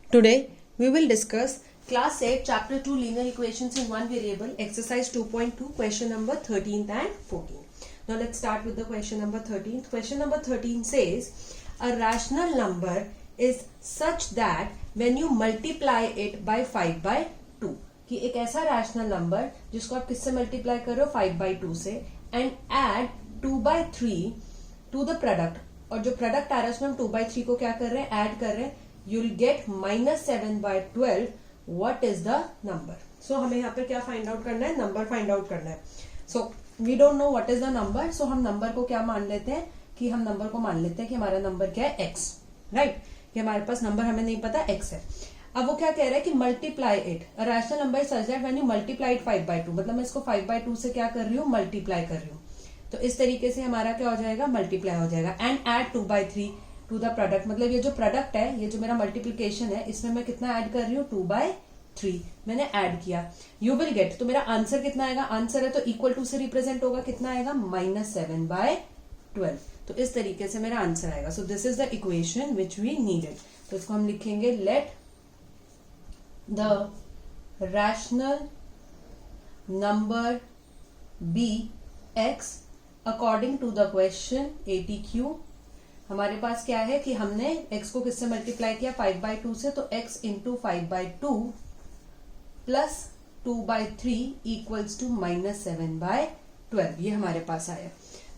Today we will discuss class 8 chapter 2 linear equations in one variable exercise 2.2 question number 13th and 14th. Now let's start with the question number 13th. Question number 13 says a rational number is such that when you multiply it by 5 by 2 कि एक ऐसा rational number जिसको आप किससे multiply कर रहे हो 5 by 2 से and add 2 by 3 to the product, और जो प्रोडक्ट आ रहा है उसमें हम 2 by 3 को क्या कर रहे हैं ऐड कर रहे हैं. You'll get -7 by 12. What is the number? So हमें यहाँ पे क्या फाइंड आउट करना है, नंबर फाइंड आउट करना है. So we don't know what is the number. So हम नंबर को क्या मान लेते हैं कि हम नंबर को मान लेते हैं कि हमारा नंबर क्या है x, राइट. कि हमारे पास नंबर हमें नहीं पता x है. अब वो क्या कह रहा है कि multiply it a rational number such that when you multiply it 5 by 2, मतलब मैं इसको 5 by 2 से क्या कर रही हूँ मल्टीप्लाई कर रही हूँ. तो इस तरीके से हमारा क्या हो जाएगा मल्टीप्लाई हो जाएगा. And add 2 by 3 to the product, मतलब ये जो प्रोडक्ट है, ये जो मेरा मल्टीप्लीकेशन है, इसमें मैं कितना ऐड कर रही हूँ 2 by 3 मैंने ऐड किया. यू विल गेट, तो मेरा आंसर कितना आएगा, आंसर है तो इक्वल टू से रिप्रेजेंट होगा, कितना आएगा -7 by 12. तो इस तरीके से मेरा आंसर आएगा. So this is the equation which we needed. तो इसको हम लिखेंगे let the rational number be X according to the question ATQ. हमारे पास क्या है कि हमने x को किससे मल्टीप्लाई किया 5 by 2 से, तो x into 5 by 2 plus 2 by 3 equals to -7 by 12. ये हमारे पास आया.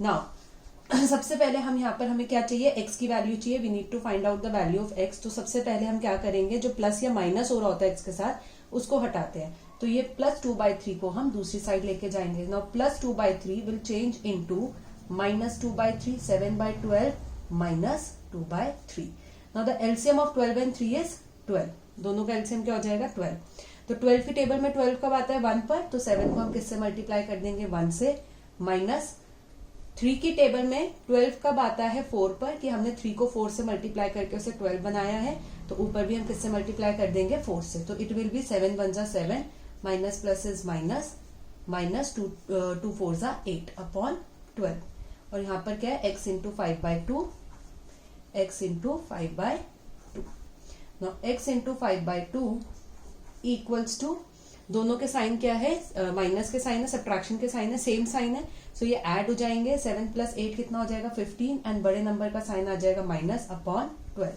नाउ सबसे पहले हम यहाँ पर हमें क्या चाहिए, x की वैल्यू चाहिए. We need to find out the value of x. तो सबसे पहले हम क्या करेंगे, जो प्लस या माइनस हो रहा होता है x के साथ उसको हटाते हैं. तो ये प्लस 2 by 3 को हम दूसरी साइड लेके जाएंगे. Now plus 2 by 3 will change into -2 by 3, 7 by 12 -2 by 3. Now the LCM of 12 and 3 is 12. दोनों का LCM क्या हो जाएगा 12. तो 12 की टेबल में 12 कब आता है 1 पर, तो 7 को हम किससे मल्टीप्लाई कर देंगे 1 से. माइनस 3 की टेबल में 12 कब आता है 4 पर, कि हमने 3 को 4 से मल्टीप्लाई करके उसे 12 बनाया है, तो ऊपर भी हम किससे मल्टीप्लाई कर देंगे 4 से. तो इट विल बी 7 1 जा 7, minus plus is minus, minus 2 4 जा 8 अपॉन 12. और यहाँ पर क्या है x into 5 by 2, x into 5 by 2. Now x into 5 by 2 equals to, दोनों के साइन क्या है, माइनस के साइन है, सब्ट्रैक्शन के साइन है, सेम साइन है. सो ये ऐड हो जाएंगे. 7 प्लस 8 कितना हो जाएगा 15, एंड बड़े नंबर का साइन आ जाएगा माइनस अपॉन 12.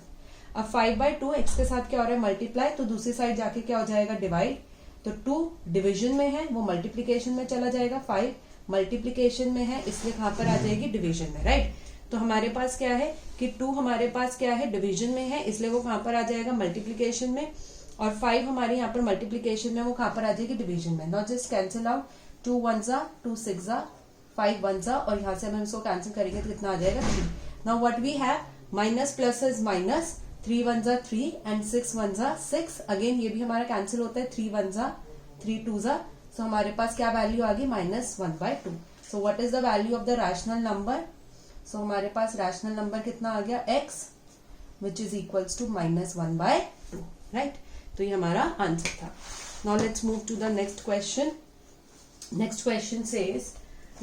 अब 5 by 2 x के साथ क्या हो रहा है मल्टीप्लाई, तो दूसरी साइड जाके क्या हो जाएगा डिवाइड. तो 2 डिविजन में है, वो मल्टीप्लीकेशन में चला जाएगा. 5 मल्टीप्लीकेशन में है, इसलिए कहां पर आ जाएगी डिवीजन में, राइट. तो हमारे पास क्या है कि 2 हमारे पास क्या है डिवीजन में है, इसलिए वो कहां पर आ जाएगा मल्टीप्लीकेशन में. और 5 हमारे यहाँ पर मल्टीप्लीकेशन में, वो कहां पर आ जाएगी डिवीजन में. नॉट जस्ट कैंसिल आउट, 2 1 जा 2 6 जा 5 1 जा, और यहाँ से हम इसको कैंसिल करेंगे तो कितना आ जाएगा 3. Now what we have, minus plus is minus, 3 1 जा 3 एंड 6 1 जा 6. अगेन ये भी हमारा कैंसिल होता है, 3 1 जा 3 2 जा. सो हमारे पास क्या वैल्यू आ गई -1 by 2. So what is the value of the rational number. सो हमारे पास रैशनल नंबर कितना आ गया x, which is equals to -1 by 2, right. तो ये हमारा आंसर था. Now let's move to the next question. Next question says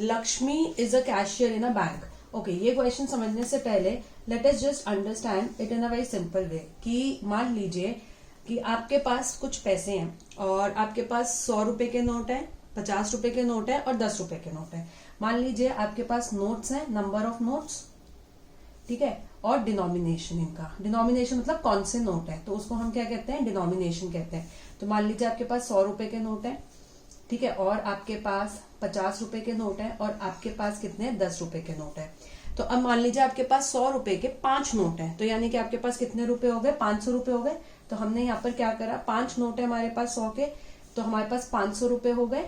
Lakshmi is a cashier in a bank. Okay, ये क्वेश्चन समझने से पहले let us just understand it in a very simple way. कि मान लीजिए कि आपके पास कुछ पैसे हैं और आपके पास 100 रुपए के नोट है, 50 रुपए के नोट है और 10 रुपए के नोट है. मान लीजिए आपके पास नोट्स हैं, नंबर ऑफ नोट्स, ठीक है, और डिनोमिनेशन इनका. डिनोमिनेशन मतलब कौन से नोट है, तो उसको हम क्या कहते हैं डिनोमिनेशन कहते हैं. तो मान लीजिए आपके पास 100 रुपए के नोट है, ठीक है, और आपके पास 50 रुपए के नोट है, और आपके पास कितने 10 रुपए के नोट है. तो अब मान लीजिए आपके पास 100 रुपए के 5 नोट है, तो यानी कि आपके पास कितने रुपए हो गए 500 रुपए हो गए. तो हमने यहाँ पर क्या करा, 5 नोट है हमारे पास 100 के, तो हमारे पास 500 रुपए हो गए.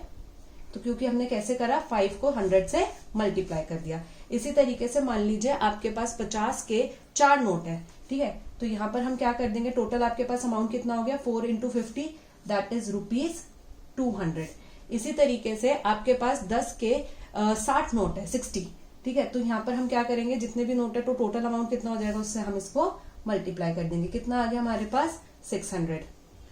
तो क्योंकि हमने कैसे करा 5 को 100 से मल्टीप्लाई कर दिया. इसी तरीके से मान लीजिए आपके पास 50 के 4 नोट है, ठीक है, तो यहाँ पर हम क्या कर देंगे, टोटल आपके पास अमाउंट कितना हो गया 4 इंटू 50, दैट इज ₹200. इसी तरीके से आपके पास 10 के 60 नोट है 60, ठीक है. तो यहाँ पर हम क्या करेंगे, जितने भी नोट है तो टोटल अमाउंट कितना हो जाएगा, उससे हम इसको मल्टीप्लाई कर देंगे. कितना आ गया हमारे पास 600,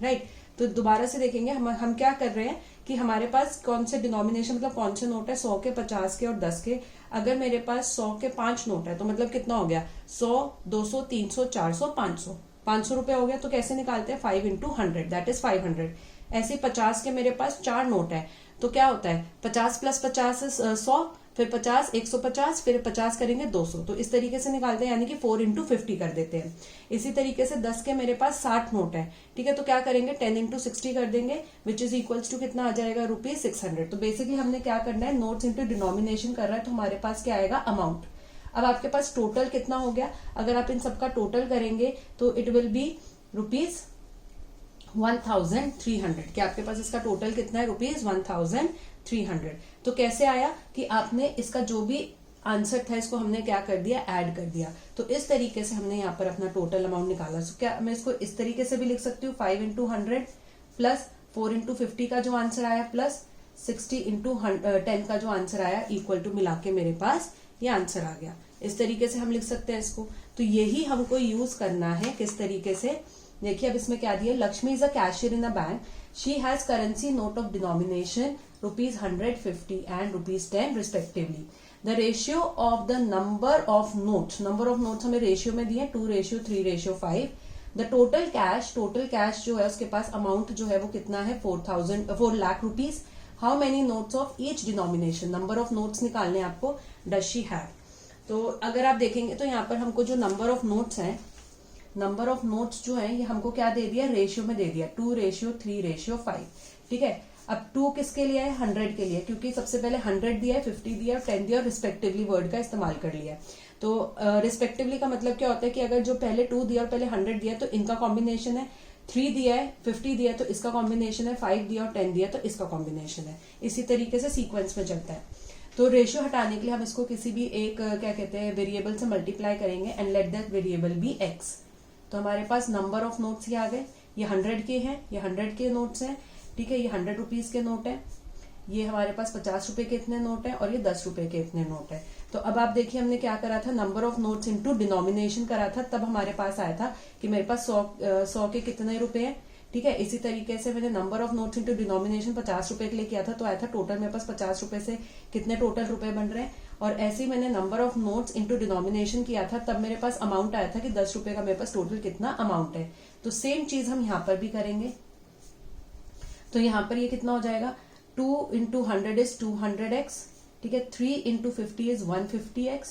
राइट. तो दोबारा से देखेंगे हम क्या कर रहे हैं कि हमारे पास कौन से डिनोमिनेशन मतलब कौन से नोट है 100 के 50 के और 10 के. अगर मेरे पास 100 के 5 नोट है तो मतलब कितना हो गया 100 200 300 400 500. 500 रुपए हो गया, तो कैसे निकालते हैं 5 इंटू 100 दैट इज 500। ऐसे 50 के मेरे पास 4 नोट है, तो क्या होता है 50 प्लस 50 100, फिर 50 150, फिर 50 करेंगे 200, तो इस तरीके से निकालते हैं, यानी कि 4 इंटू 50 कर देते हैं। इसी तरीके से 10 के मेरे पास 60 नोट है, ठीक है, तो क्या करेंगे 10 इंटू 60 कर देंगे, विच इज इक्वल्स टू कितना आ जाएगा ₹600। तो बेसिकली हमने क्या करना है, नोट्स इंटू डिनोमिनेशन कर रहा है, तो हमारे पास क्या आएगा अमाउंट। अब आपके पास टोटल कितना हो गया, अगर आप इन सबका टोटल करेंगे तो इट विल बी ₹1300। क्या आपके पास इसका टोटल कितना है, ₹1300। तो कैसे आया कि आपने इसका जो भी आंसर था इसको हमने क्या कर दिया, ऐड कर दिया। तो इस तरीके से हमने यहाँ पर अपना टोटल अमाउंट निकाला। सो क्या मैं इसको इस तरीके से भी लिख सकती हूँ, 5 इंटू 100 प्लस 4 इंटू 50 का जो आंसर आया प्लस 60 इंटू 10 का जो आंसर आया इक्वल टू मिला के मेरे पास ये आंसर आ गया। इस तरीके से हम लिख सकते हैं इसको। तो यही हमको यूज करना है किस तरीके से, देखिए अब इसमें क्या दिया, Lakshmi is a cashier in a bank, she has currency note of denomination ₹100, ₹50 and ₹10 respectively. The ratio of the number of notes हमें रेशियो में दिए 2:3:5। द टोटल कैश जो है उसके पास अमाउंट जो है वो कितना है 4 lakh rupees. How many notes of each denomination, number of notes निकालने आपको, डज शी हैव। तो अगर आप देखेंगे तो यहाँ पर हमको जो नंबर ऑफ नोट्स जो है ये हमको क्या दे दिया, रेशियो में दे दिया 2:3:5, ठीक है। अब 2 किसके लिए है, 100 के लिए, क्योंकि सबसे पहले 100 दिया है, 50 दिया है, 10 दिया और रिस्पेक्टिवली वर्ड का इस्तेमाल कर लिया है। तो रिस्पेक्टिवली का मतलब क्या होता है कि अगर जो पहले 2 दिया और पहले 100 दिया तो इनका कॉम्बिनेशन है, 3 दिया है 50 दिया है तो इसका कॉम्बिनेशन है, 5 दिया और 10 दिया तो इसका कॉम्बिनेशन है। इसी तरीके से सीक्वेंस में चलता है। तो रेशियो हटाने के लिए हम इसको किसी भी एक क्या कहते हैं वेरिएबल से मल्टीप्लाई करेंगे and let that variable be X. तो हमारे पास नंबर ऑफ नोट्स ये आ गए, ये 100 के हैं, ये 100 के नोट्स हैं, ठीक है, ये 100 रुपीज के नोट है, ये हमारे पास 50 रुपए के इतने नोट है और ये 10 रुपए के इतने नोट है। तो अब आप देखिए हमने क्या करा था, number of notes into denomination करा था, तब हमारे पास आया था कि मेरे पास 100 के कितने रुपए हैं, ठीक है। इसी तरीके से मैंने number of notes into denomination 50 रुपए के लिए किया था, तो आया था टोटल मेरे पास 50 रुपए से कितने टोटल रुपए बन रहे हैं। और ऐसे ही मैंने number of notes into denomination किया था, तब मेरे पास अमाउंट आया था कि 10 रुपए का मेरे पास टोटल कितना अमाउंट है। तो सेम चीज हम यहाँ पर भी करेंगे। तो यहाँ पर ये कितना हो जाएगा, 2 इंटू 100 इज 200x, ठीक है, 3 into 50 is 150x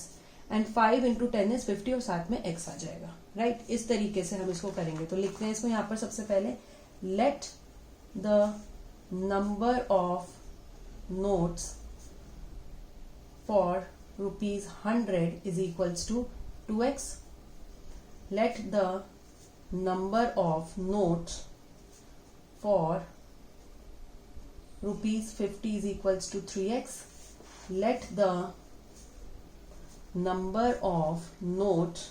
and 5 into 10 is 50 और साथ में x आ जाएगा, राइट। इस तरीके से हम इसको करेंगे। तो लिखते हैं इसको यहाँ पर सबसे पहले, let the number of notes for ₹100 is equals to 2x। Let the number of notes for ₹50 is equals to 3x. Let the number of notes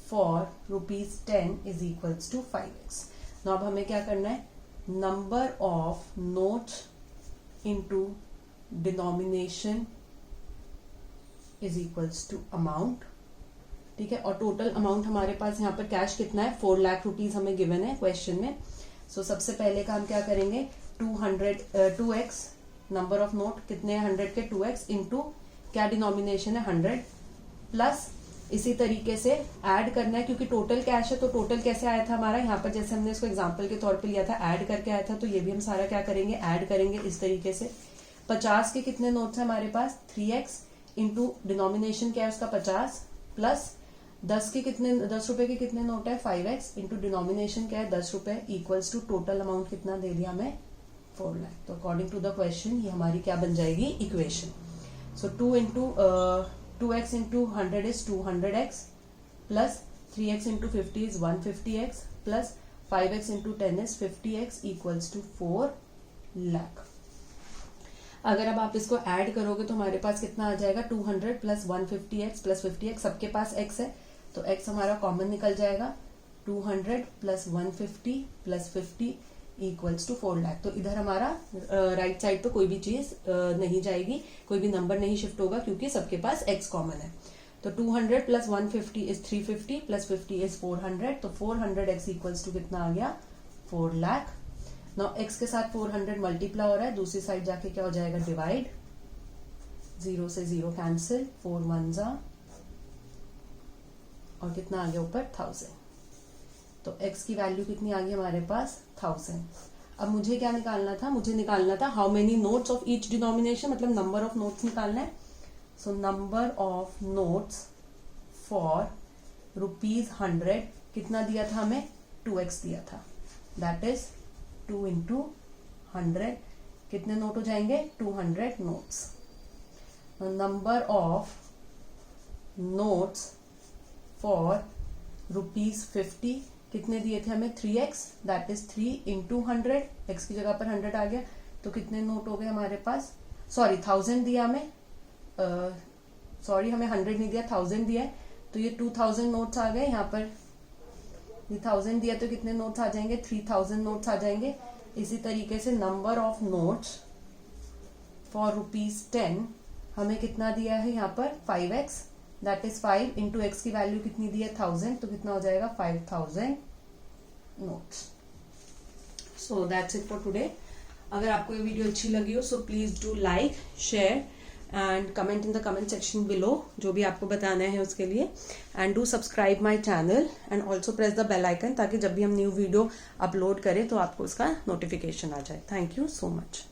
for ₹10 is equals to 5x. Now अब हमें क्या करना है, number of notes into denomination is equals to amount, ठीक है। और total amount हमारे पास यहाँ पर कैश कितना है, 4 लाख रुपीज हमें गिवन है क्वेश्चन में। सो सबसे पहले का हम क्या करेंगे, 2x नंबर ऑफ नोट कितने हैं 100 के, 2x इंटू क्या डिनोमिनेशन है 100 प्लस इसी तरीके से ऐड करना है, क्योंकि टोटल कैश है। तो टोटल कैसे आया था हमारा, यहाँ पर जैसे हमने इसको एग्जांपल के तौर पे लिया था, ऐड करके आया था, तो ये भी हम सारा क्या करेंगे, ऐड करेंगे इस तरीके से। 50 के कितने नोट्स है हमारे पास, 3x इंटू डिनोमिनेशन क्या है उसका 50 प्लस 10 रुपए के कितने नोट है 5x इंटू डिनोमिनेशन क्या है 10 रुपए इक्वल्स टू टोटल अमाउंट कितना दे दिया हमें 4 लाख। तो अकॉर्डिंग टू द क्वेश्चन ये हमारी क्या बन जाएगी equation. So 2x into 100 is 200x plus 3x into 50 is 150x plus 5x into 10 is 50x equals to 4 lakh. अगर अब आप इसको ऐड करोगे तो हमारे पास कितना आ जाएगा, 200 प्लस 150x प्लस 50x, सबके पास x है तो x हमारा कॉमन निकल जाएगा, 200 plus 150 plus 50 equals to 4 lakh. तो इधर हमारा राइट साइड पे कोई भी चीज नहीं जाएगी, कोई भी नंबर नहीं शिफ्ट होगा क्योंकि सबके पास x कॉमन है। तो 200 प्लस 150 इज 350 प्लस 50 इज 400, तो 400x इक्वल्स टू कितना आ गया 4 लाख। नाउ x के साथ 400 मल्टीप्लाई हो रहा है, दूसरी साइड जाके क्या हो जाएगा डिवाइड, 0 से 0 कैंसिल, 4 1 जा और कितना आ गया ऊपर 1000। तो x की वैल्यू कितनी आ गई हमारे पास 1000। अब मुझे क्या निकालना था, मुझे निकालना था how many notes of each denomination, मतलब नंबर ऑफ नोट्स निकालना है। So number of notes for ₹100 कितना दिया था हमें, 2x दिया था, दैट इज 2 into 100, कितने नोट हो जाएंगे 200 notes. Number of notes for ₹50 कितने दिए थे हमें 3x, that is 3 into 100, x की जगह पर 100 आ गया, तो कितने नोट हो गए हमारे पास, सॉरी 1000 दिया हमें, सॉरी हमें 100 नहीं दिया 1000 दिया है, तो ये 2000 नोट्स आ गए। यहाँ पर ये 1000 दिया तो कितने नोट्स आ जाएंगे 3000 नोट्स आ जाएंगे। इसी तरीके से नंबर ऑफ नोट्स फॉर ₹10 हमें कितना दिया है यहाँ पर 5x, that is 5 into x की वैल्यू कितनी दी है 1000, तो कितना हो जाएगा 5000 notes. So that's it for today. अगर आपको ये वीडियो अच्छी लगी हो so please do like, share and comment in the comment section below जो भी आपको बताना है उसके लिए, and do subscribe my channel and also press the bell icon ताकि जब भी हम न्यू वीडियो अपलोड करें तो आपको उसका नोटिफिकेशन आ जाए। Thank you so much.